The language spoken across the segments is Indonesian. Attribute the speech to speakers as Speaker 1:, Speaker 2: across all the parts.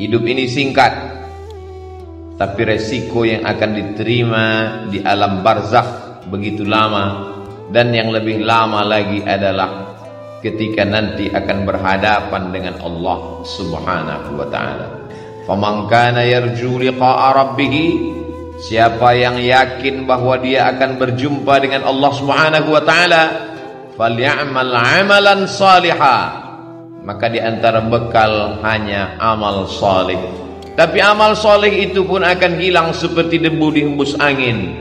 Speaker 1: Hidup ini singkat, tapi resiko yang akan diterima di alam barzakh begitu lama. Dan yang lebih lama lagi adalah ketika nanti akan berhadapan dengan Allah Subhanahu wa ta'ala. Faman kana yarju liqa'a rabbih, siapa yang yakin bahwa dia akan berjumpa dengan Allah Subhanahu wa ta'ala, falyamal 'amalan salihah, maka di antara bekal hanya amal saleh. Tapi amal saleh itu pun akan hilang seperti debu dihembus angin.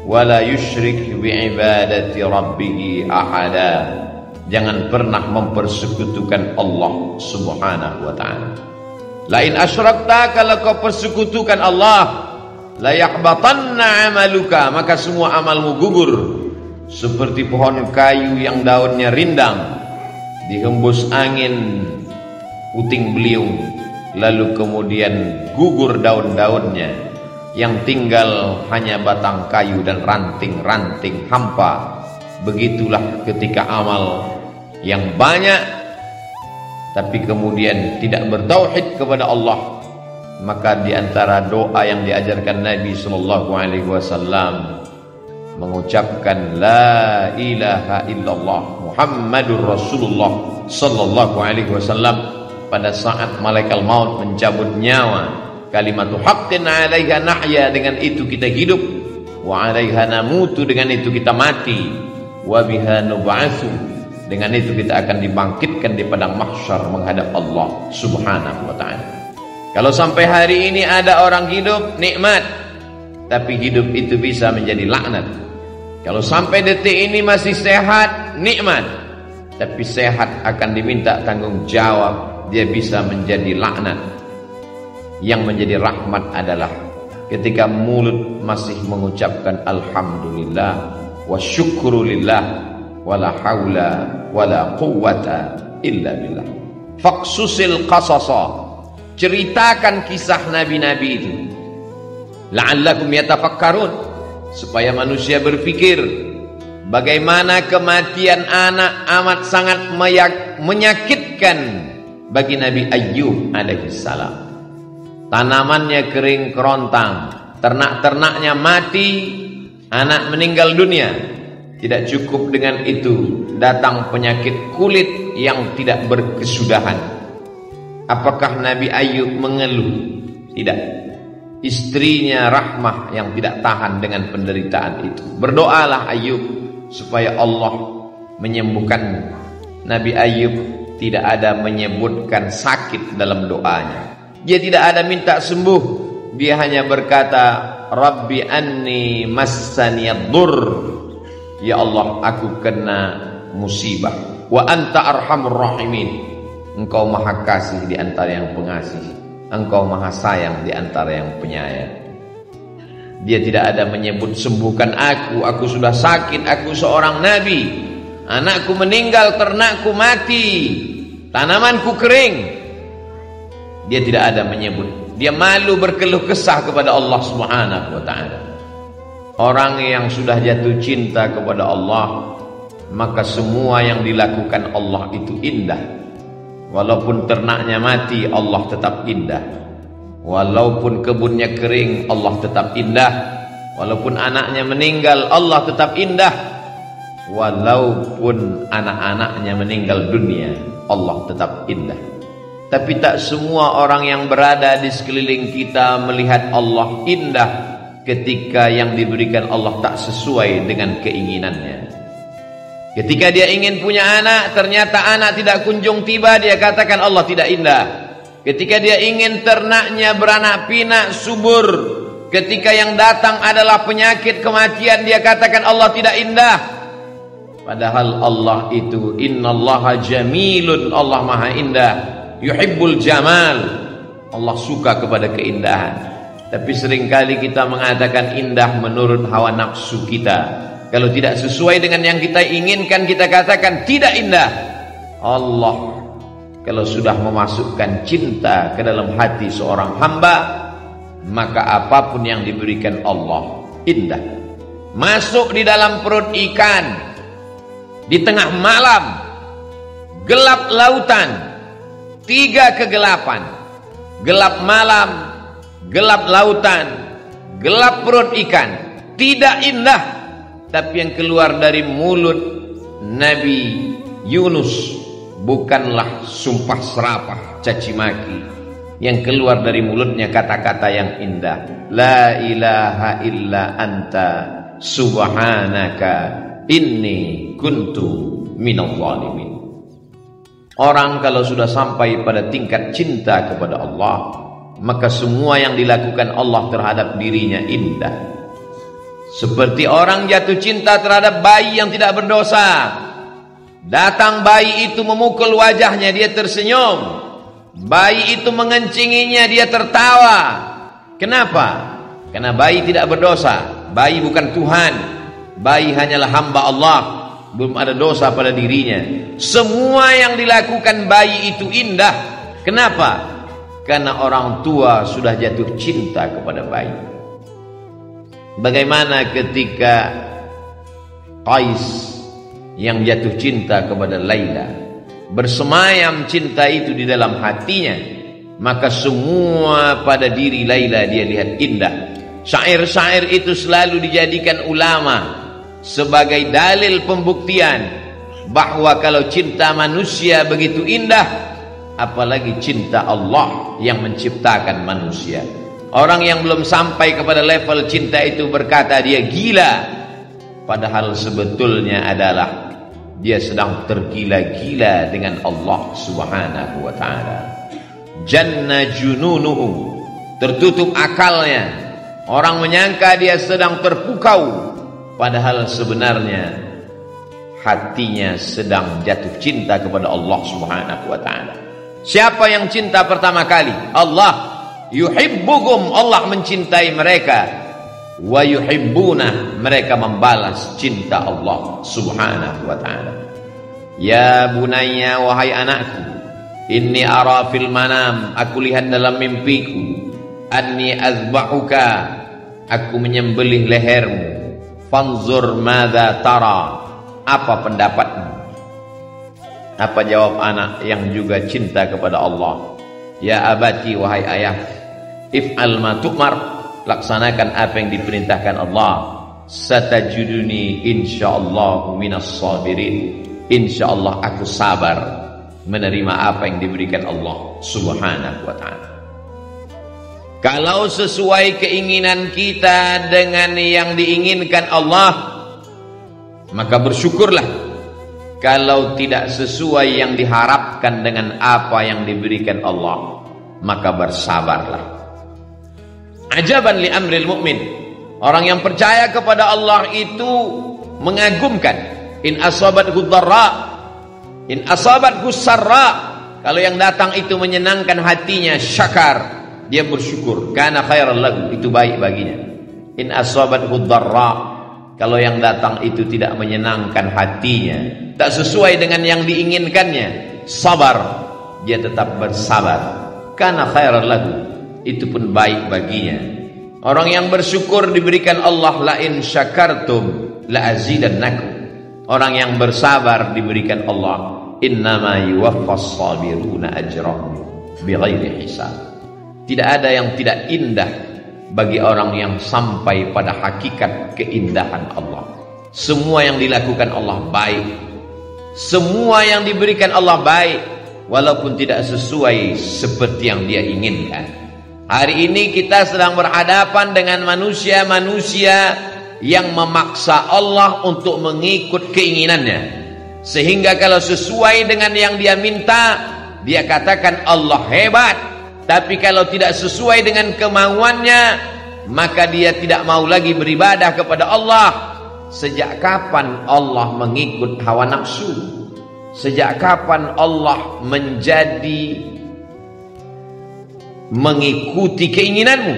Speaker 1: Wala yusyrik bi'ibadati rabbih ahada, jangan pernah mempersekutukan Allah Subhanahu wa ta'ala. Lain asyrakta, kalau kau persekutukan Allah, la yahbatanna amaluka, maka semua amalmu gugur. Seperti pohon kayu yang daunnya rindang, dihembus angin puting beliung, lalu kemudian gugur daun-daunnya, yang tinggal hanya batang kayu dan ranting-ranting hampa. Begitulah ketika amal yang banyak tapi kemudian tidak bertauhid kepada Allah, maka di antara doa yang diajarkan Nabi sallallahu alaihi wasallam mengucapkan la ilaha illallah Muhammadur Rasulullah sallallahu alaihi wasallam pada saat malaikat maut mencabut nyawa. Kalimatu haqqin 'alaiha nahya, dengan itu kita hidup, wa 'alaiha namutu, dengan itu kita mati, wa biha nub'atsu, dengan itu kita akan dibangkitkan di padang mahsyar menghadap Allah Subhanahu wa ta'ala. Kalau sampai hari ini ada orang hidup nikmat, tapi hidup itu bisa menjadi laknat. Kalau sampai detik ini masih sehat, nikmat, tapi sehat akan diminta tanggung jawab, dia bisa menjadi laknat. Yang menjadi rahmat adalah ketika mulut masih mengucapkan alhamdulillah wa syukrulillah wala haula wala quwwata illa billah. Faqsusil qasasa, ceritakan kisah nabi-nabi itu, la'allakum yatafakkarun, supaya manusia berpikir bagaimana kematian anak amat sangat menyakitkan bagi Nabi Ayyub alaihi salam. Tanamannya kering kerontang, ternak-ternaknya mati, anak meninggal dunia. Tidak cukup dengan itu, datang penyakit kulit yang tidak berkesudahan. Apakah Nabi Ayyub mengeluh? Tidak. Istrinya Rahmah yang tidak tahan dengan penderitaan itu. Berdoalah Ayyub supaya Allah menyembuhkan. Nabi Ayyub tidak ada menyebutkan sakit dalam doanya. Dia tidak ada minta sembuh, dia hanya berkata, Rabbi anni massaniyad-dur, ya Allah, aku kena musibah. Wa anta arhamur rahimin, engkau maha kasih di antara yang pengasih, engkau maha sayang di antara yang penyayang. Dia tidak ada menyebut sembuhkan aku sudah sakit, aku seorang nabi, anakku meninggal, ternakku mati, tanamanku kering. Dia tidak ada menyebut. Dia malu berkeluh kesah kepada Allah Subhanahu wa ta'ala. Orang yang sudah jatuh cinta kepada Allah, maka semua yang dilakukan Allah itu indah. Walaupun ternaknya mati, Allah tetap indah. Walaupun kebunnya kering, Allah tetap indah. Walaupun anaknya meninggal, Allah tetap indah. Walaupun anak-anaknya meninggal dunia, Allah tetap indah. Tapi tak semua orang yang berada di sekeliling kita melihat Allah indah ketika yang diberikan Allah tak sesuai dengan keinginannya. Ketika dia ingin punya anak, ternyata anak tidak kunjung tiba, dia katakan Allah tidak indah. Ketika dia ingin ternaknya beranak pinak subur, ketika yang datang adalah penyakit kematian, dia katakan Allah tidak indah. Padahal Allah itu innallaha jamilun, Allah maha indah. Yuhibbul jamal, Allah suka kepada keindahan. Tapi seringkali kita mengatakan indah menurut hawa nafsu kita. Kalau tidak sesuai dengan yang kita inginkan, kita katakan tidak indah. Allah kalau sudah memasukkan cinta ke dalam hati seorang hamba, maka apapun yang diberikan Allah indah. Masuk di dalam perut ikan di tengah malam, gelap lautan, 3 kegelapan, gelap malam, gelap lautan, gelap perut ikan, tidak indah. Tapi yang keluar dari mulut Nabi Yunus bukanlah sumpah serapah, caci maki. Yang keluar dari mulutnya kata-kata yang indah. La ilaha illa anta subhanaka inni kuntu minadh dhalimin. Orang kalau sudah sampai pada tingkat cinta kepada Allah, maka semua yang dilakukan Allah terhadap dirinya indah. Seperti orang jatuh cinta terhadap bayi yang tidak berdosa. Datang bayi itu memukul wajahnya, dia tersenyum. Bayi itu mengencinginya, dia tertawa. Kenapa? Karena bayi tidak berdosa. Bayi bukan Tuhan. Bayi hanyalah hamba Allah. Belum ada dosa pada dirinya. Semua yang dilakukan bayi itu indah. Kenapa? Karena orang tua sudah jatuh cinta kepada bayi. Bagaimana ketika Qais yang jatuh cinta kepada Laila, bersemayam cinta itu di dalam hatinya, maka semua pada diri Laila dia lihat indah. Syair-syair itu selalu dijadikan ulama sebagai dalil pembuktian bahwa kalau cinta manusia begitu indah, apalagi cinta Allah yang menciptakan manusia. Orang yang belum sampai kepada level cinta itu berkata dia gila, padahal sebetulnya adalah dia sedang tergila-gila dengan Allah Subhanahu wa ta'ala. Janna jununuhu, tertutup akalnya. Orang menyangka dia sedang terpukau, padahal sebenarnya hatinya sedang jatuh cinta kepada Allah Subhanahu wa ta'ala. Siapa yang cinta pertama kali? Allah. Yuhibbuhum, Allah mencintai mereka. Wa yuhibbuna, mereka membalas cinta Allah Subhanahu wa ta'ala. Ya bunayya, wahai anakku, inni ara fil manam, aku lihat dalam mimpiku, anni azbahuka, aku menyembelih lehermu. Fanzur madza tara, apa pendapatmu? Apa jawab anak yang juga cinta kepada Allah? Ya abati, wahai ayah, if'al ma tu'mar, laksanakan apa yang diperintahkan Allah. Satajuduni insyaallah minas sabirin, insyaallah aku sabar menerima apa yang diberikan Allah Subhanahu wa ta'ala. Kalau sesuai keinginan kita dengan yang diinginkan Allah, maka bersyukurlah. Kalau tidak sesuai yang diharapkan dengan apa yang diberikan Allah, maka bersabarlah. Ajaban li amril mu'min, orang yang percaya kepada Allah itu mengagumkan. In asabathu dharra, in asabathu sarra, kalau yang datang itu menyenangkan hatinya, syakar, dia bersyukur, kana khairal lahu, itu baik baginya. In asabathu dharra, kalau yang datang itu tidak menyenangkan hatinya, tak sesuai dengan yang diinginkannya, sabar, dia tetap bersabar, kana khairal lahu, itu pun baik baginya. Orang yang bersyukur diberikan Allah, la in syakartum la azidannakum. Orang yang bersabar diberikan Allah, innama yuwaffas sabiruna ajrahum bighairi hisab. Tidak ada yang tidak indah bagi orang yang sampai pada hakikat keindahan Allah. Semua yang dilakukan Allah baik, semua yang diberikan Allah baik, walaupun tidak sesuai seperti yang dia inginkan. Hari ini kita sedang berhadapan dengan manusia-manusia yang memaksa Allah untuk mengikut keinginannya, sehingga kalau sesuai dengan yang dia minta, dia katakan Allah hebat. Tapi kalau tidak sesuai dengan kemauannya, maka dia tidak mau lagi beribadah kepada Allah. Sejak kapan Allah mengikut hawa nafsu? Sejak kapan Allah menjadi mengikuti keinginanmu?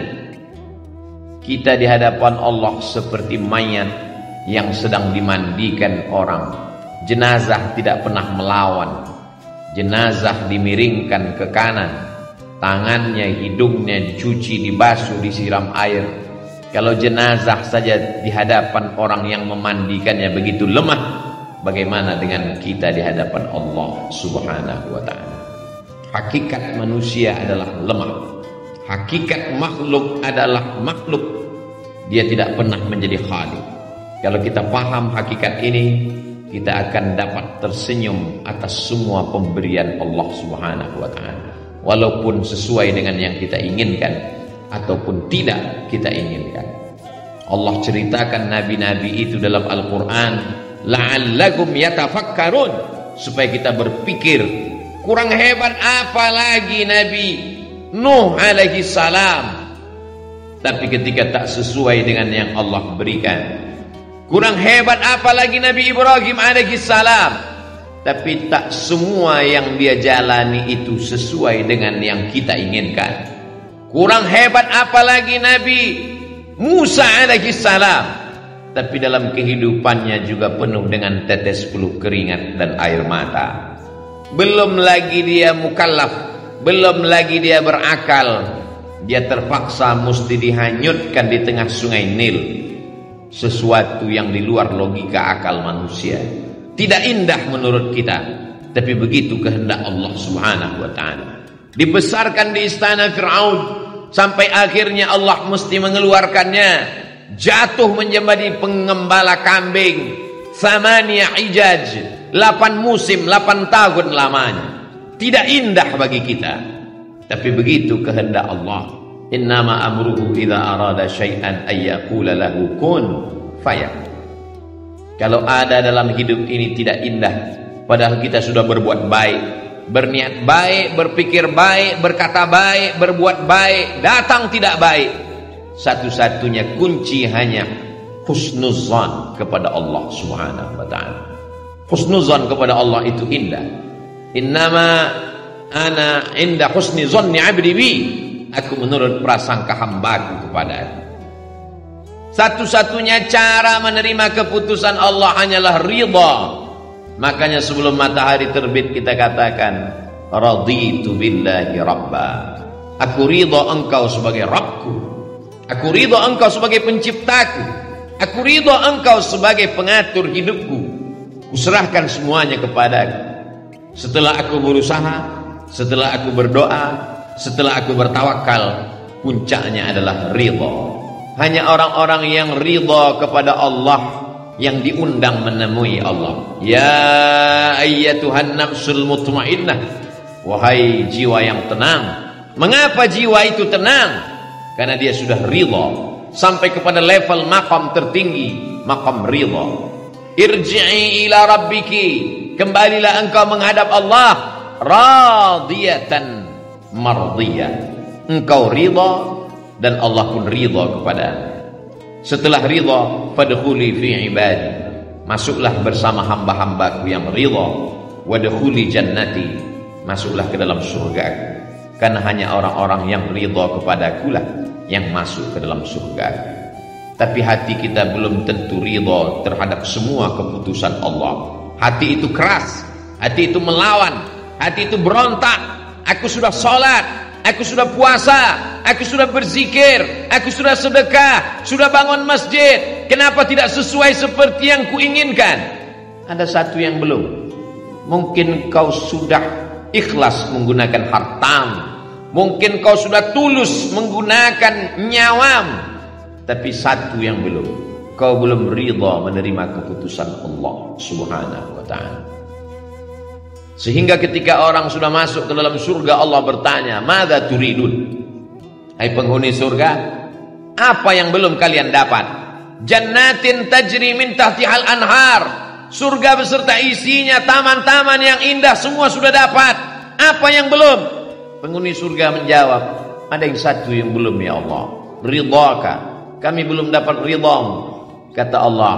Speaker 1: Kita di hadapan Allah seperti mayat yang sedang dimandikan orang. Jenazah tidak pernah melawan. Jenazah dimiringkan ke kanan, tangannya, hidungnya dicuci, dibasuh, disiram air. Kalau jenazah saja di hadapan orang yang memandikannya begitu lemah, bagaimana dengan kita di hadapan Allah Subhanahu wa ta'ala? Hakikat manusia adalah lemah. Hakikat makhluk adalah makhluk. Dia tidak pernah menjadi khalik. Kalau kita paham hakikat ini, kita akan dapat tersenyum atas semua pemberian Allah Subhanahu wa ta'ala. Walaupun sesuai dengan yang kita inginkan ataupun tidak kita inginkan. Allah ceritakan nabi-nabi itu dalam Al-Quran, la'allakum yatafakkarun, supaya kita berpikir. Kurang hebat apa lagi Nabi Nuh alaihi salam, tapi ketika tak sesuai dengan yang Allah berikan. Kurang hebat apa lagi Nabi Ibrahim alaihi salam, tapi tak semua yang dia jalani itu sesuai dengan yang kita inginkan. Kurang hebat apa lagi Nabi Musa alaihi salam, tapi dalam kehidupannya juga penuh dengan tetes peluh keringat dan air mata. Belum lagi dia mukallaf, belum lagi dia berakal, dia terpaksa mesti dihanyutkan di tengah sungai Nil. Sesuatu yang di luar logika akal manusia. Tidak indah menurut kita, tapi begitu kehendak Allah Subhanahu wa ta'ala. Dibesarkan di istana Fir'aun sampai akhirnya Allah mesti mengeluarkannya, jatuh menjadi pengembala kambing. Thamaniya ijaj, 8 musim, 8 tahun lamanya. Tidak indah bagi kita, tapi begitu kehendak Allah. Innama amruhu idza arada syai'an ayyaqula lahu kun fayakun. Kalau ada dalam hidup ini tidak indah, padahal kita sudah berbuat baik, berniat baik, berpikir baik, berkata baik, berbuat baik, datang tidak baik, satu-satunya kunci hanya husnuzan kepada Allah Subhanahu wa ta'ala. Husnuzan kepada Allah itu indah. Innama ana inda husni zanni 'abdi bi. Aku menurut prasangka hambaku kepada aku. Satu-satunya cara menerima keputusan Allah hanyalah ridha. Makanya sebelum matahari terbit kita katakan, raditu billahi rabba. Aku ridha engkau sebagai Rabbku. Aku ridha engkau sebagai penciptaku. Aku ridha engkau sebagai pengatur hidupku. Kuserahkan semuanya kepadaku. Setelah aku berusaha, setelah aku berdoa, setelah aku bertawakal, puncaknya adalah ridha. Hanya orang-orang yang ridha kepada Allah yang diundang menemui Allah. Ya ayyatuhan nafsul mutmainnah, wahai jiwa yang tenang. Mengapa jiwa itu tenang? Karena dia sudah ridha sampai kepada level maqam tertinggi, maqam ridha. Irji'i ila rabbiki, kembalilah engkau menghadap Allah, radiyatan mardiyah. Engkau ridha dan Allah pun ridha kepada. Setelah ridha, fadkhuli fi ibadi, masuklah bersama hamba-hambaku yang ridha. Wadkhuli jannati, masuklah ke dalam surgaku. Karena hanya orang-orang yang ridha kepadaku lah yang masuk ke dalam surga. Tapi hati kita belum tentu ridha terhadap semua keputusan Allah. Hati itu keras, hati itu melawan, hati itu berontak. Aku sudah sholat, aku sudah puasa, aku sudah berzikir, aku sudah sedekah, sudah bangun masjid. Kenapa tidak sesuai seperti yang kuinginkan? Ada satu yang belum. Mungkin kau sudah ikhlas menggunakan hartamu, mungkin kau sudah tulus menggunakan nyawamu, tapi satu yang belum, kau belum ridha menerima keputusan Allah Subhanahu wa ta'ala. Sehingga ketika orang sudah masuk ke dalam surga, Allah bertanya, "Madza turidun?" Hai penghuni surga, apa yang belum kalian dapat? Jannatin tajri min tahtihal anhar. Surga beserta isinya, taman-taman yang indah, semua sudah dapat. Apa yang belum? Penghuni surga menjawab, ada yang satu yang belum ya Allah. Ridhaka, kami belum dapat ridhamu. Kata Allah,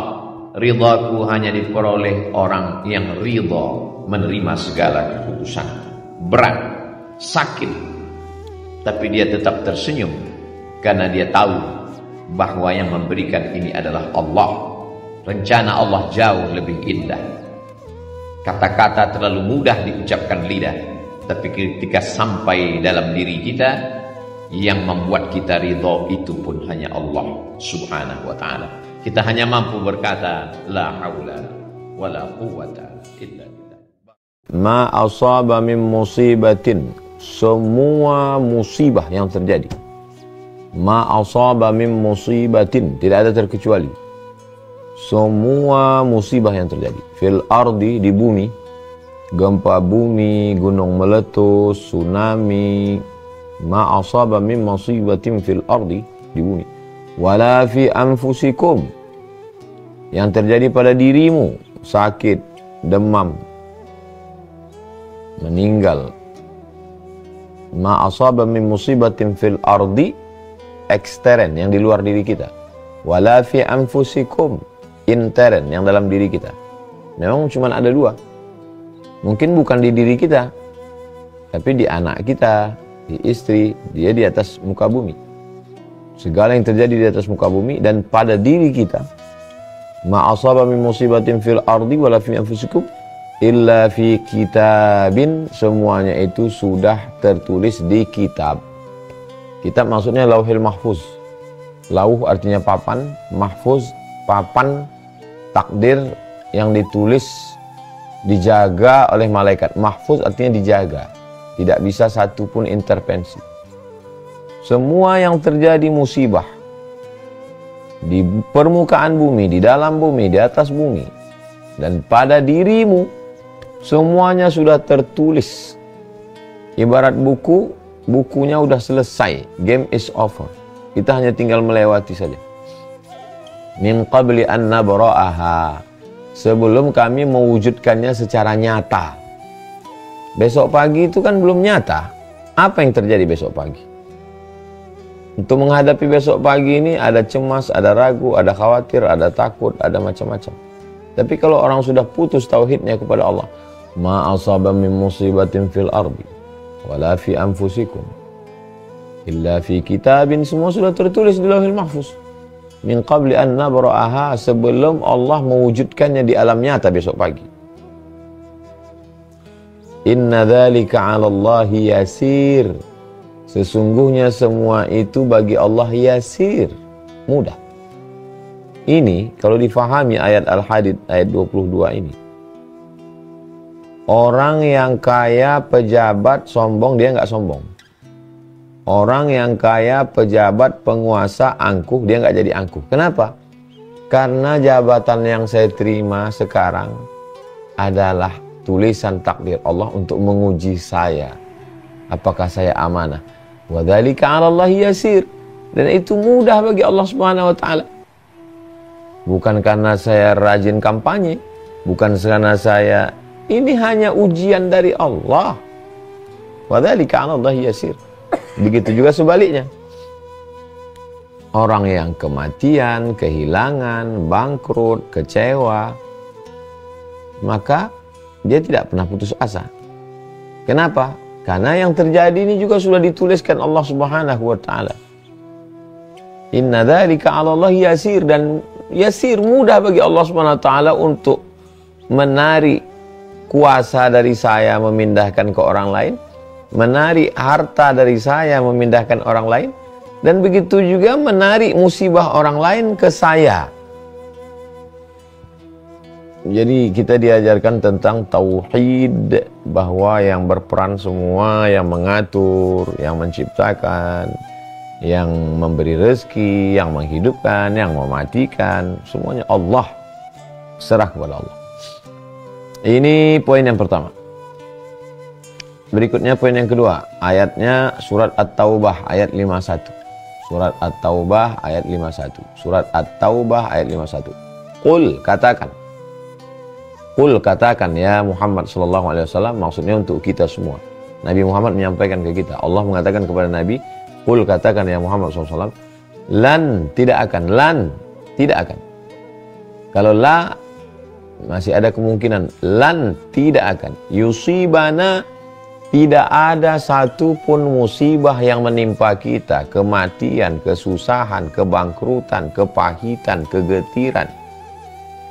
Speaker 1: ridhaku hanya diperoleh orang yang ridha menerima segala keputusan. Berat, sakit, tapi dia tetap tersenyum karena dia tahu bahwa yang memberikan ini adalah Allah. Rencana Allah jauh lebih indah. Kata-kata terlalu mudah diucapkan lidah, tapi ketika sampai dalam diri kita, yang membuat kita ridha itu pun hanya Allah Subhanahu wa ta'ala. Kita hanya mampu berkata la haula wala quwwata illa billah.
Speaker 2: ma asaba min musibatin, semua musibah yang terjadi. Ma asaba min musibatin, tidak ada terkecuali. Semua musibah yang terjadi. Fil ardi, di bumi, gempa bumi, gunung meletus, tsunami. Ma asaba min musibatin fil ardi, di bumi. Wala fi anfusikum, yang terjadi pada dirimu, sakit, demam, meninggal. Ma asaba min musibatin fil ardi, ekstern, yang di luar diri kita. Wala fi anfusikum, intern, yang dalam diri kita. Memang cuma ada dua. Mungkin bukan di diri kita, tapi di anak kita, di istri, dia di atas muka bumi. Segala yang terjadi di atas muka bumi dan pada diri kita. Ma asaba min musibatin fil ardi wala fi anfusikum illa fi kitabin, semuanya itu sudah tertulis di kitab. Kitab maksudnya lauhil mahfuz. Lauh artinya papan, mahfuz papan takdir yang ditulis, dijaga oleh malaikat. Mahfuz artinya dijaga, tidak bisa satupun intervensi. Semua yang terjadi musibah di permukaan bumi, di dalam bumi, di atas bumi, dan pada dirimu, semuanya sudah tertulis. Ibarat buku, bukunya udah selesai. Game is over. Kita hanya tinggal melewati saja. Min qabli an nabra'aha, sebelum kami mewujudkannya secara nyata. Besok pagi itu kan belum nyata. Apa yang terjadi besok pagi? Untuk menghadapi besok pagi ini ada cemas, ada ragu, ada khawatir, ada takut, ada macam-macam. Tapi kalau orang sudah putus tauhidnya kepada Allah, ma asaba min musibatin fil ardi wala fi anfusikum illa fi kitabin, semua sudah tertulis di Lauhil Mahfuz. Min qabli an nabra'aha, sebelum Allah mewujudkannya di alam nyata besok pagi. Inna dzalika 'ala Allahi yasir, sesungguhnya semua itu bagi Allah yasir, mudah. Ini kalau difahami ayat Al-Hadid ayat 22 ini. Orang yang kaya, pejabat, sombong, dia nggak sombong. Orang yang kaya, pejabat, penguasa, angkuh, dia nggak jadi angkuh. Kenapa? Karena jabatan yang saya terima sekarang adalah tulisan takdir Allah untuk menguji saya. Apakah saya amanah? Wa dzalika 'ala Allahi yasir. Dan itu mudah bagi Allah Subhanahu wa taala. Bukan karena saya rajin kampanye, bukan karena saya, ini hanya ujian dari Allah. Wa dzalika 'ala Allahi yasir. Begitu juga sebaliknya. Orang yang kematian, kehilangan, bangkrut, kecewa, maka dia tidak pernah putus asa. Kenapa? Karena yang terjadi ini juga sudah dituliskan Allah Subhanahu wa taala. Inna dzalika 'ala Allahi yasir, dan yasir, mudah bagi Allah Subhanahu wa taala untuk menarik kuasa dari saya memindahkan ke orang lain, menarik harta dari saya memindahkan orang lain, dan begitu juga menarik musibah orang lain ke saya. Jadi kita diajarkan tentang tauhid, bahwa yang berperan semua, yang mengatur, yang menciptakan, yang memberi rezeki, yang menghidupkan, yang mematikan, semuanya Allah. Serah kepada Allah. Ini poin yang pertama. Berikutnya poin yang kedua, ayatnya surat At-Taubah ayat 51. Surat At-Taubah ayat 51. Surat At-Taubah ayat 51. Qul, katakan. Qul, katakan ya Muhammad sallallahu alaihi wasallam, maksudnya untuk kita semua. Nabi Muhammad menyampaikan ke kita. Allah mengatakan kepada Nabi, qul, katakan ya Muhammad sallallahu alaihi wasallam, lan, tidak akan, lan, tidak akan. Kalau la masih ada kemungkinan, lan, tidak akan. Yusibana, tidak ada satupun musibah yang menimpa kita, kematian, kesusahan, kebangkrutan, kepahitan, kegetiran.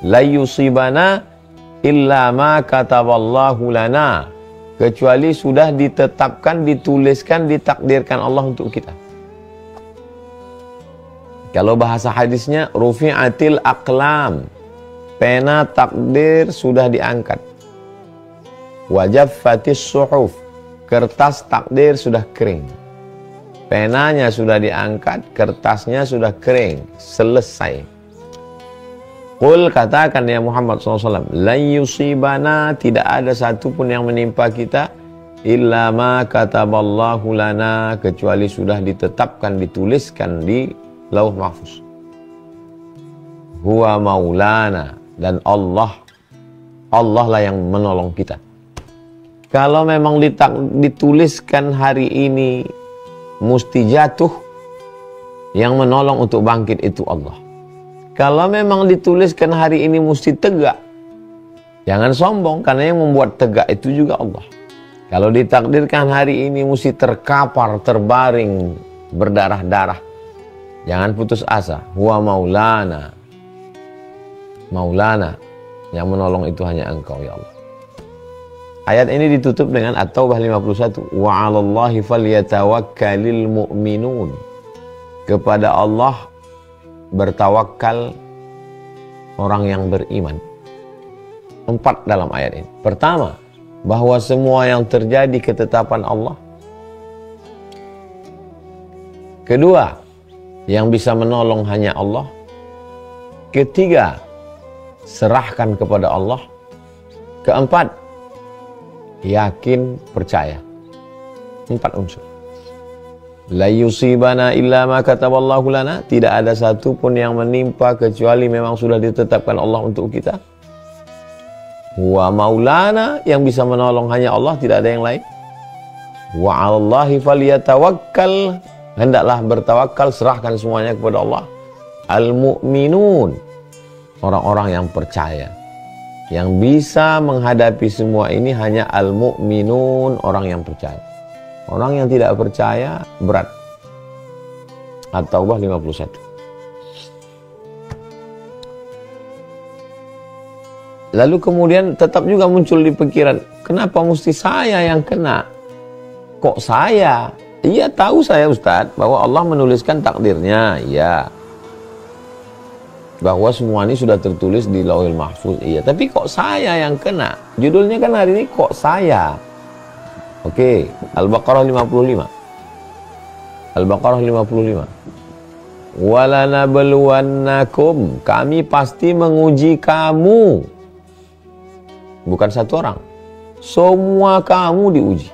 Speaker 2: La yusibana illa ma kataballahu lana, kecuali sudah ditetapkan, dituliskan, ditakdirkan Allah untuk kita. Kalau bahasa hadisnya, rufi'atil aqlam, pena takdir sudah diangkat. Wajaffatis suhuf, kertas takdir sudah kering. Penanya sudah diangkat, kertasnya sudah kering, selesai. Qul, katakan ya Muhammad SAW, lan yusibana, tidak ada satupun yang menimpa kita, illa ma kataballahu lana, kecuali sudah ditetapkan, dituliskan di lauh mahfuz. Huwa maulana, dan Allah lah yang menolong kita. Kalau memang dituliskan hari ini mesti jatuh, yang menolong untuk bangkit itu Allah. Kalau memang dituliskan hari ini mesti tegak, jangan sombong, karena yang membuat tegak itu juga Allah. Kalau ditakdirkan hari ini mesti terkapar, terbaring, berdarah-darah, jangan putus asa. Huwa maulana, maulana, yang menolong itu hanya Engkau ya Allah. Ayat ini ditutup dengan At-Taubah 51. Wa 'alallahi falyatawakkalul mu'minun. Kepada Allah bertawakal orang yang beriman. 4 dalam ayat ini. Pertama, bahwa semua yang terjadi ketetapan Allah. Kedua, yang bisa menolong hanya Allah. Ketiga, serahkan kepada Allah. Keempat, yakin, percaya. 4 unsur. La yusibana illa ma kataballahu lana, tidak ada satu pun yang menimpa kecuali memang sudah ditetapkan Allah untuk kita. Wa maulana, yang bisa menolong hanya Allah, tidak ada yang lain. Wa 'alallahi falyatawakkal, hendaklah bertawakal, serahkan semuanya kepada Allah. Al mu'minun, orang-orang yang percaya. Yang bisa menghadapi semua ini hanya al mu'minun, orang yang percaya. Orang yang tidak percaya berat. At-Taubah 51. Lalu kemudian tetap juga muncul di pikiran, kenapa mesti saya yang kena? Kok saya? Iya, tahu saya Ustadz bahwa Allah menuliskan takdirnya, iya. Bahwa semua ini sudah tertulis di Lauhul Mahfuz, iya. Tapi kok saya yang kena? Judulnya kan hari ini kok saya. Oke, Al-Baqarah 55. Al-Baqarah 55. Walanabluwannakum, kami pasti menguji kamu. Bukan satu orang. Semua kamu diuji.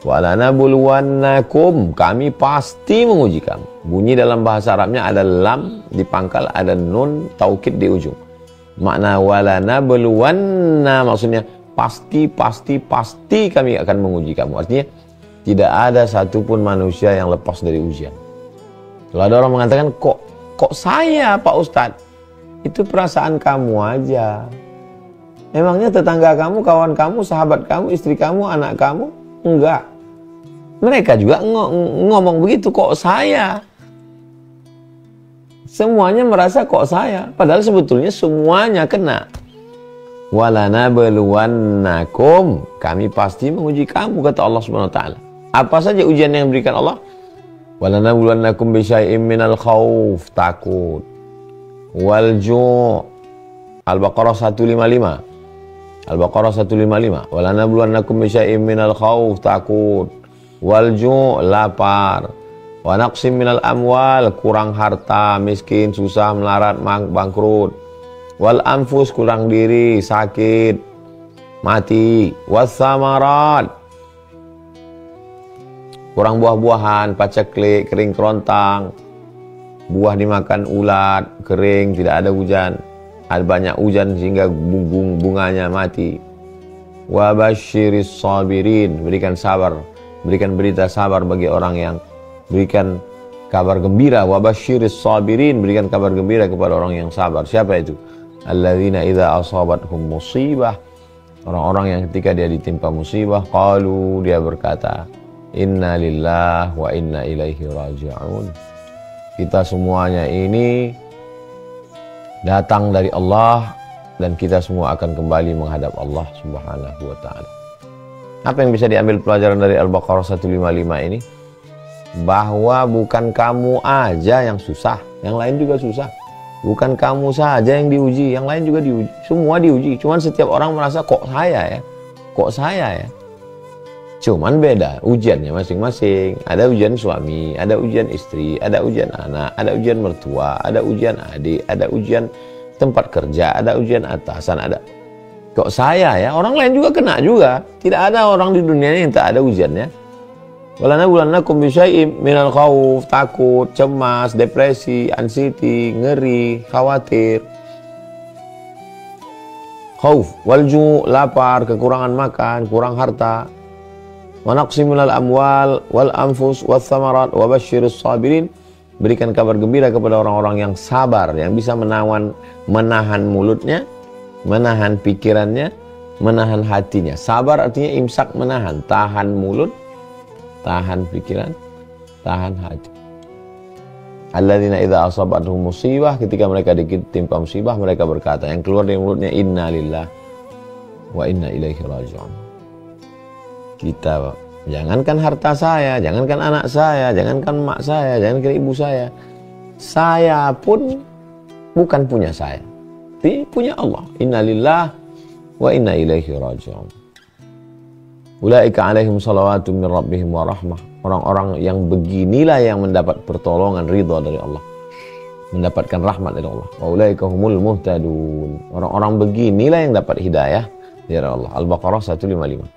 Speaker 2: Walanabluwannakum, kami pasti menguji kamu. Bunyi dalam bahasa Arabnya ada lam di pangkal, ada nun taukid di ujung. Makna walanabluwanna maksudnya pasti kami akan menguji kamu. Artinya tidak ada satupun manusia yang lepas dari ujian. Kalau ada orang mengatakan kok saya Pak Ustadz, itu perasaan kamu aja. Emangnya tetangga kamu, kawan kamu, sahabat kamu, istri kamu, anak kamu? Enggak. Mereka juga ngomong begitu, kok saya. Semuanya merasa kok saya, padahal sebetulnya semuanya kena. Walanabluwannakum, kami pasti menguji kamu, kata Allah Subhanahu wa taala. Apa saja ujian yang diberikan Allah? Walanabluwannakum bisyai'im minal khauf, takut. Wal ju'. Al-Baqarah 155. Al-Baqarah 155. Walanabluwannakum bisyai'im minal khauf, takut. Wal ju', lapar. Wa naqsim minal amwal, kurang harta, miskin, susah, melarat, bangkrut. Wal anfus, kurang diri, sakit, mati. Wassamarat, kurang buah-buahan, paceklik, kering kerontang, buah dimakan ulat, kering, tidak ada hujan, ada banyak hujan sehingga bunganya mati. Wa basyiris sabirin, berikan sabar, berikan berita sabar bagi orang yang berikan kabar gembira. Wa basyiris sabirin, berikan kabar gembira kepada orang yang sabar. Siapa itu? Alladzina idza asabathum musibah, orang-orang yang ketika dia ditimpa musibah, qalu, dia berkata, inna lillahi wa inna ilaihi raji'un. Kita semuanya ini datang dari Allah dan kita semua akan kembali menghadap Allah Subhanahu wa taala. Apa yang bisa diambil pelajaran dari Al-Baqarah 155 ini? Bahwa bukan kamu aja yang susah, yang lain juga susah. Bukan kamu saja yang diuji, yang lain juga diuji. Semua diuji. Cuman setiap orang merasa kok saya ya. kok saya ya? Cuman beda ujiannya masing-masing. Ada ujian suami, ada ujian istri, ada ujian anak, ada ujian mertua, ada ujian adik, ada ujian tempat kerja, ada ujian atasan, ada. Kok saya ya? Orang lain juga kena juga. Tidak ada orang di dunia ini yang tak ada ujiannya. Walanabluwannakum bisyai'im minal khauf, takut, cemas, depresi, anxiety, ngeri, khawatir. Khauf, walju, lapar, kekurangan makan, kurang harta. Wa naqsi minal amwal wal anfus was thamarat wa basyirus sabirin. Berikan kabar gembira kepada orang-orang yang sabar, yang bisa menahan mulutnya, menahan pikirannya, menahan hatinya. Sabar artinya imsak, menahan, tahan mulut, tahan pikiran, tahan hati. Alladzina idza asabatuhum musibah, ketika mereka ditimpa musibah mereka berkata, yang keluar dari mulutnya, inna lillahi wa inna ilaihi raji'un. Kita, jangankan harta saya, jangankan anak saya, jangankan mak saya, jangankan ibu saya pun bukan punya saya, tapi punya Allah. Inna lillahi wa inna ilaihi raji'un. Ulaika alaihim salawatu min rabbihim wa rahmah. Orang-orang yang beginilah yang mendapat pertolongan, ridha dari Allah, mendapatkan rahmat dari Allah. Wa ulaika humul muhtadun. Orang-orang beginilah yang dapat hidayah dari Allah. Al-Baqarah 155.